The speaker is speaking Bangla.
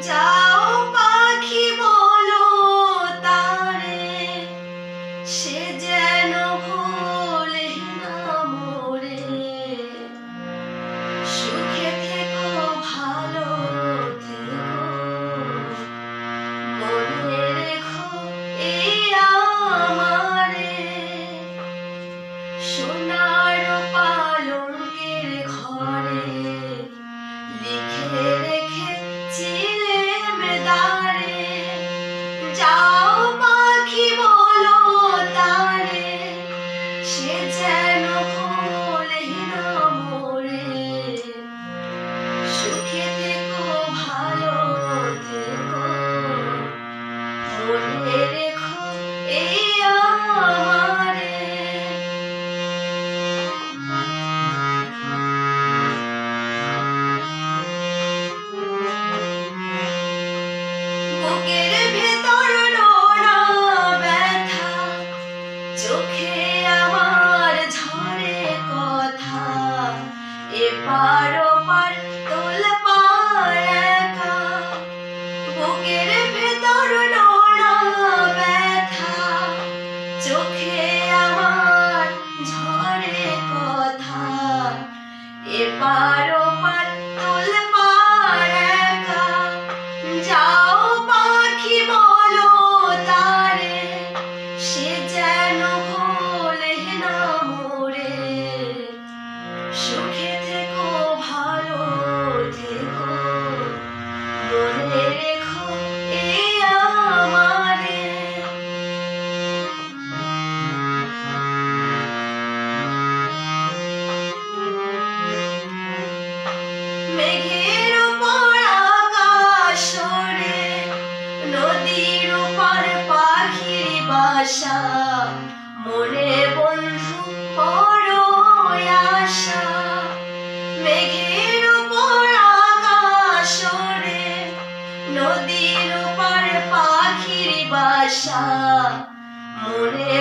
যাও পাখি বলো তারে, সে যেন ভোলে না মোরে। সুখে থেকো ভালো থেকো, মনে রেখো এই আমারে। সোনার পালঙ্কের ঘরে লিখে রেখেছিলেম দ্বারে। যাও পাখি বলো তারে, সে যেন ভোলে না মোরে। সুখে থেকো ভালো থেকো, মনে রেখো এই আমারে। বুকের ভেতর নোনা ব্যথা, চোখে আমার ঝরে কথা। এপার ওপার তোলপাড় একা, বুকের ভেতর নোনা ব্যথা, চোখে আমার ঝরে কথা। এপার ওপার তোলপাড় একা। যাও পাখি বলো তারে, সে যেন ভোলে না মোরে। সুখে থেকো ভালো থেকো, মনে রেখো এই আমারে। মেঘের উপর আকাশ ওড়ে, নদীর উপর পাখির বাসা। মনে বন্ধু বড় আশা, মেঘের উপর আকাশ ওড়ে, নদীর উপর পাখির বাসা। মনে